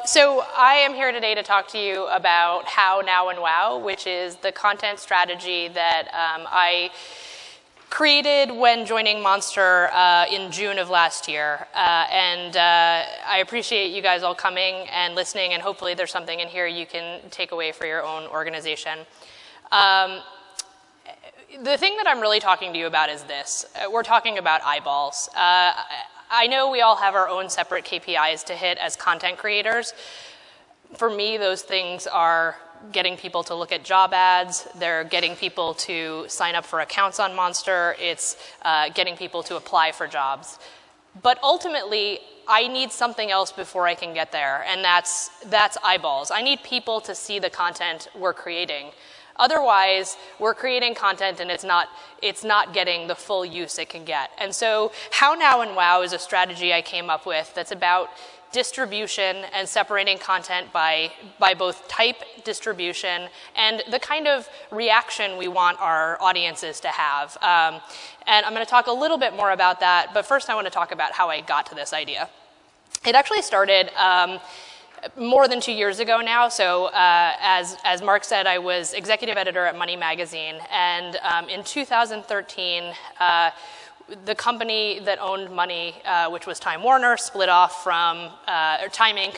So I am here today to talk to you about How, Now, and Wow, which is the content strategy that I created when joining Monster in June of last year. I appreciate you guys all coming and listening, and hopefully there's something in here you can take away for your own organization. The thing that I'm really talking to you about is this. We're talking about eyeballs. I know we all have our own separate KPIs to hit as content creators. For me, those things are getting people to look at job ads. They're getting people to sign up for accounts on Monster. It's getting people to apply for jobs. But ultimately, I need something else before I can get there, and that's eyeballs. I need people to see the content we're creating. Otherwise, we're creating content and it's not getting the full use it can get. And so How, Now, and Wow is a strategy I came up with that's about distribution and separating content by both type, distribution, and the kind of reaction we want our audiences to have. And I'm going to talk a little bit more about that, but first I want to talk about how I got to this idea. It actually started more than 2 years ago now. So as Mark said, I was executive editor at Money Magazine. And in 2013, the company that owned Money, which was Time Warner, split off from, or Time Inc.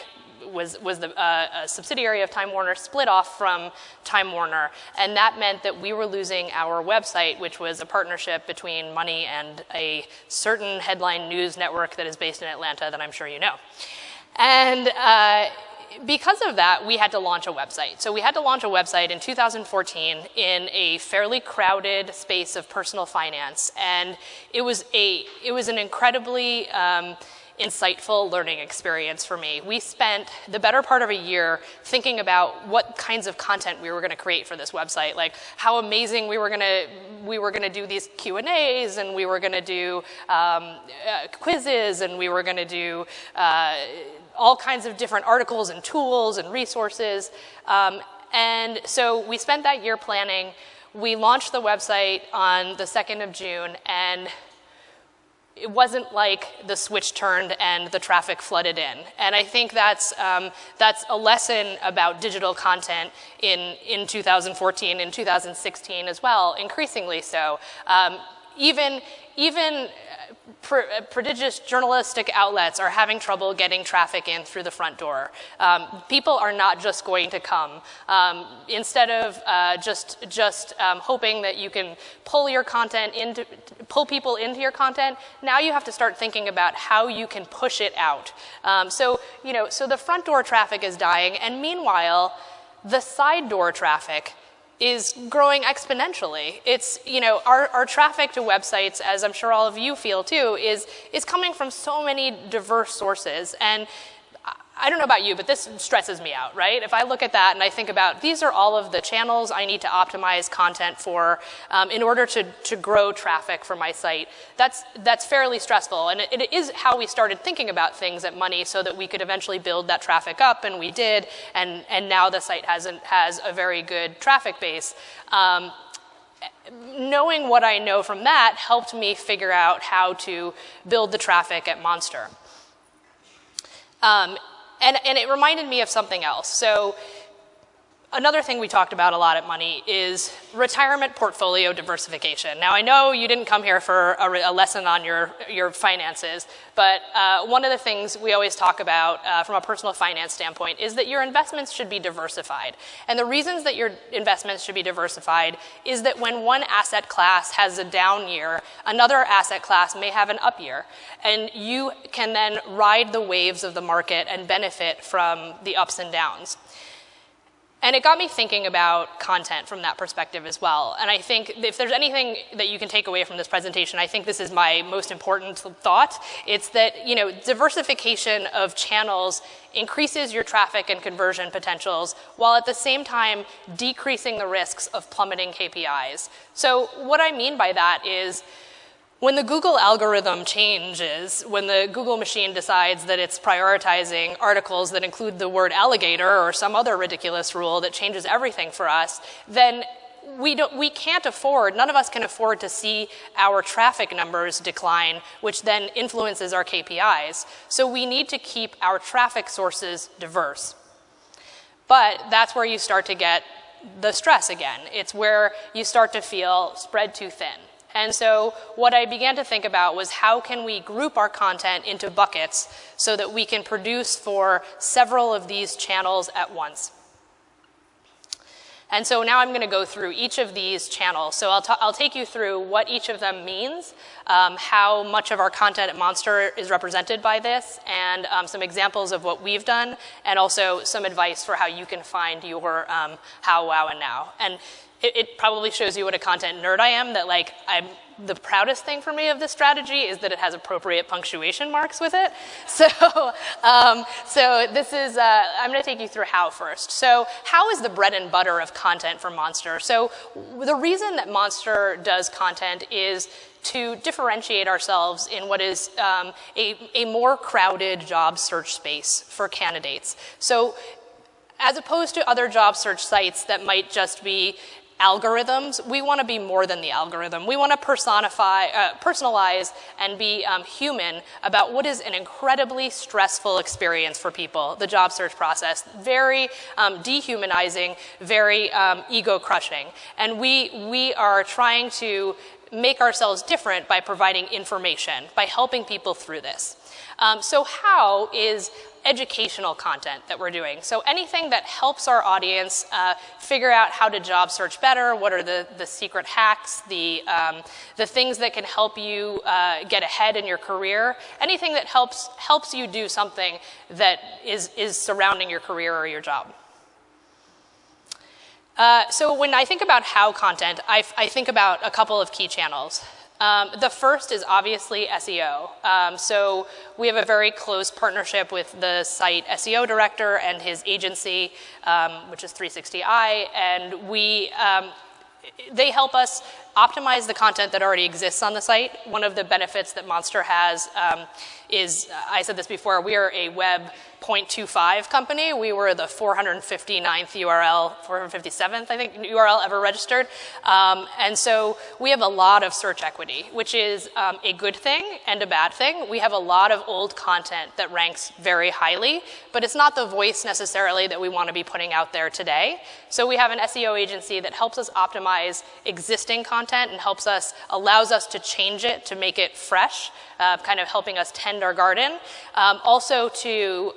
was a subsidiary of Time Warner, split off from Time Warner. And that meant that we were losing our website, which was a partnership between Money and a certain headline news network that is based in Atlanta that I'm sure you know. And because of that, we had to launch a website. So we had to launch a website in 2014 in a fairly crowded space of personal finance. And it was an incredibly insightful learning experience for me. We spent the better part of a year thinking about what kinds of content we were going to create for this website, like how amazing we were going to do these Q&As, and we were going to do quizzes, and we were going to do all kinds of different articles and tools and resources. And so we spent that year planning. We launched the website on the 2nd of June, and it wasn't like the switch turned and the traffic flooded in. And I think that's a lesson about digital content in 2014 and 2016 as well, increasingly so. Even prodigious journalistic outlets are having trouble getting traffic in through the front door. People are not just going to come. Instead of just hoping that you can pull people into your content, now you have to start thinking about how you can push it out. So the front door traffic is dying, and meanwhile, the side door traffic is growing exponentially. It's, our traffic to websites, as I'm sure all of you feel too, is coming from so many diverse sources. And I don't know about you, but this stresses me out, right? If I look at that and I think about, these are all of the channels I need to optimize content for in order to grow traffic for my site, that's fairly stressful. And it is how we started thinking about things at Money so that we could eventually build that traffic up, and we did, and now the site has a very good traffic base. Knowing what I know from that helped me figure out how to build the traffic at Monster. And it reminded me of something else. So another thing we talked about a lot at Money is retirement portfolio diversification. Now, I know you didn't come here for a lesson on your finances, but one of the things we always talk about from a personal finance standpoint is that your investments should be diversified. And the reasons that your investments should be diversified is that when one asset class has a down year, another asset class may have an up year. And you can then ride the waves of the market and benefit from the ups and downs. And it got me thinking about content from that perspective as well. And I think if there's anything that you can take away from this presentation, I think this is my most important thought. It's that, diversification of channels increases your traffic and conversion potentials, while at the same time decreasing the risks of plummeting KPIs. So what I mean by that is, when the Google algorithm changes, when the Google machine decides that it's prioritizing articles that include the word alligator or some other ridiculous rule that changes everything for us, then we can't afford, none of us can afford to see our traffic numbers decline, which then influences our KPIs. So we need to keep our traffic sources diverse. But that's where you start to get the stress again. It's where you start to feel spread too thin. And so what I began to think about was how can we group our content into buckets so that we can produce for several of these channels at once. And so now I'm going to go through each of these channels. So I'll take you through what each of them means, how much of our content at Monster is represented by this, and some examples of what we've done, and also some advice for how you can find your how, wow, and now. And it probably shows you what a content nerd I am, that like the proudest thing for me of this strategy is that it has appropriate punctuation marks with it. So, so this is, I'm going to take you through how first. So how is the bread and butter of content for Monster? So the reason that Monster does content is to differentiate ourselves in what is a more crowded job search space for candidates. So as opposed to other job search sites that might just be algorithms, we want to be more than the algorithm. We want to personalize and be human about what is an incredibly stressful experience for people, the job search process. Very dehumanizing, very ego-crushing. And we are trying to make ourselves different by providing information, by helping people through this. So how is educational content that we're doing? So anything that helps our audience figure out how to job search better, what are the secret hacks, the things that can help you get ahead in your career, anything that helps you do something that is surrounding your career or your job. So when I think about how content, I think about a couple of key channels. The first is obviously SEO. So we have a very close partnership with the site SEO director and his agency, which is 360i, and they help us optimize the content that already exists on the site. One of the benefits that Monster has is, I said this before, we are a web 0.25 company. We were the 459th URL, 457th, I think, URL ever registered. And so we have a lot of search equity, which is a good thing and a bad thing. We have a lot of old content that ranks very highly, but it's not the voice necessarily that we want to be putting out there today. So we have an SEO agency that helps us optimize existing content and allows us to change it to make it fresh, kind of helping us tend our garden. Also to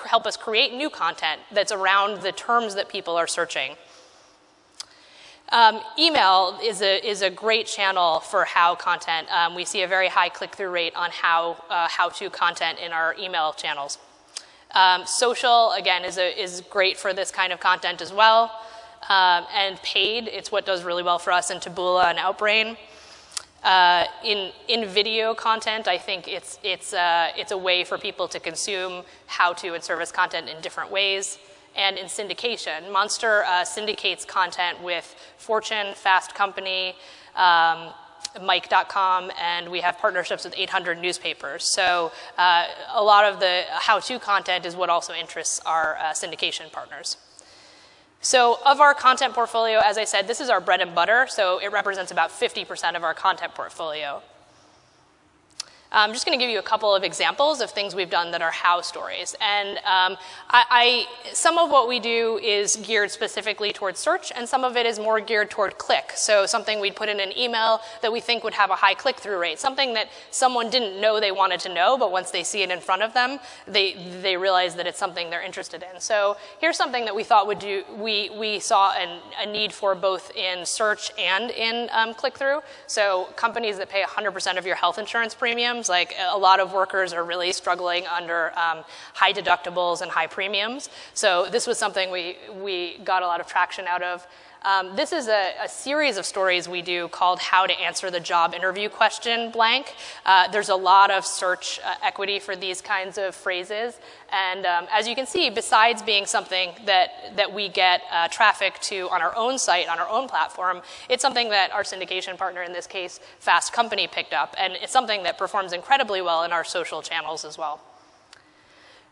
help us create new content that's around the terms that people are searching. Email is a great channel for how content. We see a very high click-through rate on how-to content in our email channels. Social, again, is great for this kind of content as well. And paid, it's what does really well for us in Taboola and Outbrain. In video content, I think it's a way for people to consume how-to and service content in different ways. And in syndication, Monster syndicates content with Fortune, Fast Company, Mike.com, and we have partnerships with 800 newspapers. So a lot of the how-to content is what also interests our syndication partners. So of our content portfolio, as I said, this is our bread and butter, so it represents about 50% of our content portfolio. I'm just going to give you a couple of examples of things we've done that are how stories. And some of what we do is geared specifically towards search, and some of it is more geared toward click. So something we'd put in an email that we think would have a high click-through rate, something that someone didn't know they wanted to know, but once they see it in front of them, they realize that it's something they're interested in. So here's something that we thought would do, we saw a need for both in search and in click-through. So companies that pay 100% of your health insurance premium, like a lot of workers are really struggling under high deductibles and high premiums. So this was something we got a lot of traction out of. This is a series of stories we do called How to Answer the Job Interview Question blank. There's a lot of search equity for these kinds of phrases. And as you can see, besides being something that we get traffic to on our own site, on our own platform, it's something that our syndication partner, in this case, Fast Company, picked up. And it's something that performs incredibly well in our social channels as well.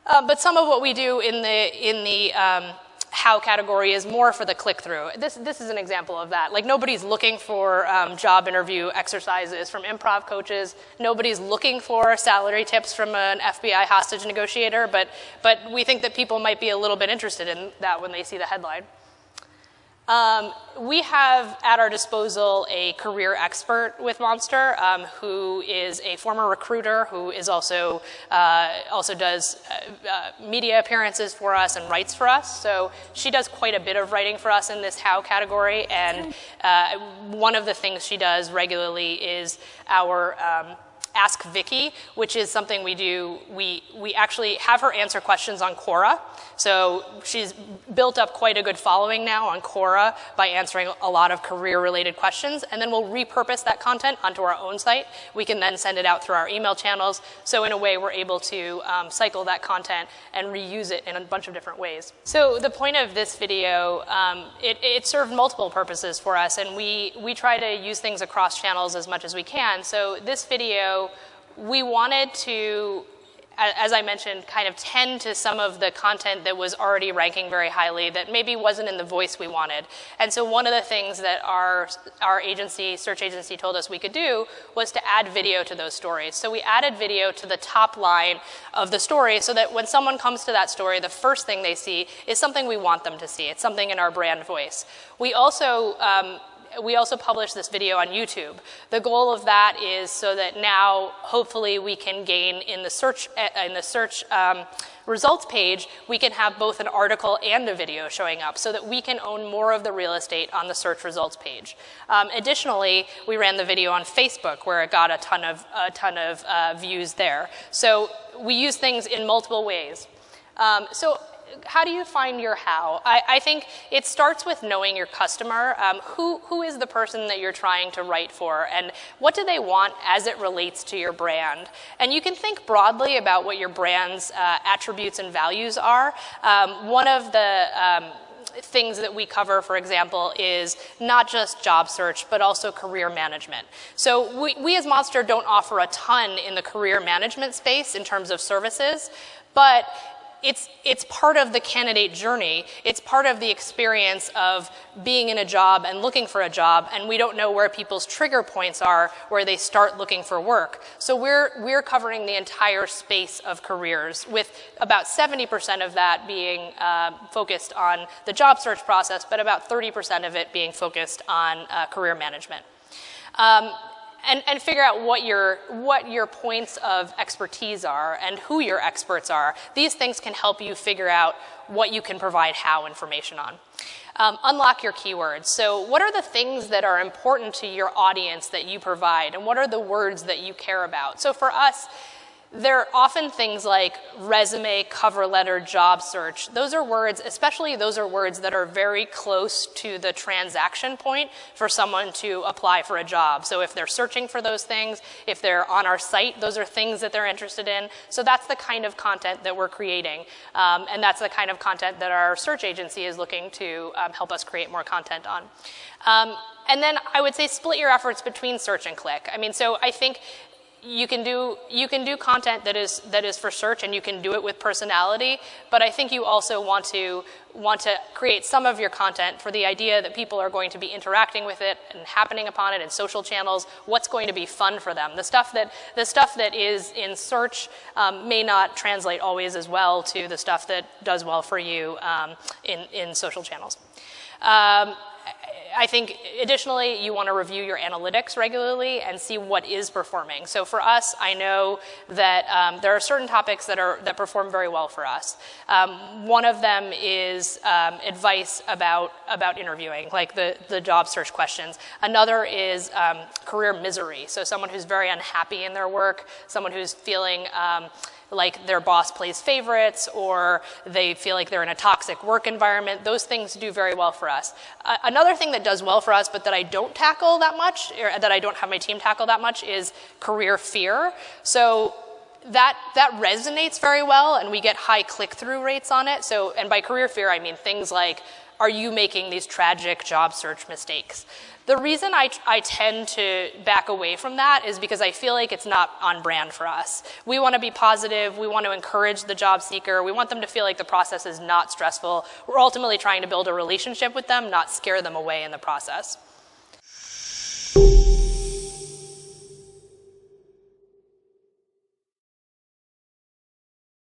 But some of what we do in the how category is more for the click-through. This is an example of that. Like, nobody's looking for job interview exercises from improv coaches. Nobody's looking for salary tips from an FBI hostage negotiator, but we think that people might be a little bit interested in that when they see the headline. We have at our disposal a career expert with Monster who is a former recruiter who is also does media appearances for us and writes for us. So she does quite a bit of writing for us in this how category. And one of the things she does regularly is our Ask Vicky, which is something we do. We actually have her answer questions on Quora. So she's built up quite a good following now on Quora by answering a lot of career-related questions, and then we'll repurpose that content onto our own site. We can then send it out through our email channels. So in a way, we're able to cycle that content and reuse it in a bunch of different ways. So the point of this video, it served multiple purposes for us, and we try to use things across channels as much as we can. So this video, we wanted to, as I mentioned, kind of tend to some of the content that was already ranking very highly that maybe wasn't in the voice we wanted. And so one of the things that our agency, search agency, told us we could do was to add video to those stories. So we added video to the top line of the story so that when someone comes to that story, the first thing they see is something we want them to see. It's something in our brand voice. We also publish this video on YouTube. The goal of that is so that now, hopefully, we can gain in the search results page, we can have both an article and a video showing up so that we can own more of the real estate on the search results page. Additionally, we ran the video on Facebook where it got a ton of views there. So we use things in multiple ways. So how do you find your how? I think it starts with knowing your customer. Who is the person that you're trying to write for, and what do they want as it relates to your brand? And you can think broadly about what your brand's attributes and values are. One of the things that we cover, for example, is not just job search, but also career management. So we as Monster don't offer a ton in the career management space in terms of services, but it's part of the candidate journey. It's part of the experience of being in a job and looking for a job, and we don't know where people's trigger points are where they start looking for work. So we're covering the entire space of careers, with about 70% of that being focused on the job search process, but about 30% of it being focused on career management. And figure out what your points of expertise are and who your experts are. These things can help you figure out what you can provide how information on. Unlock your keywords. So what are the things that are important to your audience that you provide, and what are the words that you care about? So for us, there are often things like resume, cover letter, job search. Those are words, especially those are words that are very close to the transaction point for someone to apply for a job. So if they're searching for those things, if they're on our site, those are things that they're interested in. So that's the kind of content that we're creating. And that's the kind of content that our search agency is looking to help us create more content on. And then I would say split your efforts between search and click. I mean, so I think you can do content that is for search, and you can do it with personality, but I think you also want to create some of your content for the idea that people are going to be interacting with it and happening upon it in social channels. What's going to be fun for them? The stuff that is in search may not translate always as well to the stuff that does well for you in social channels. I think, additionally, you want to review your analytics regularly and see what is performing. So for us, I know that there are certain topics that perform very well for us. One of them is advice about interviewing, like the job search questions. Another is career misery. So someone who's very unhappy in their work, someone who's feeling like their boss plays favorites, or they feel like they're in a toxic work environment. Those things do very well for us. Another thing that does well for us, but that I don't tackle that much, or that I don't have my team tackle that much, is career fear. So that resonates very well, and we get high click-through rates on it. So, and by career fear, I mean things like are you making these tragic job search mistakes? The reason I tend to back away from that is because I feel like it's not on brand for us. We want to be positive. We want to encourage the job seeker. We want them to feel like the process is not stressful. We're ultimately trying to build a relationship with them, not scare them away in the process.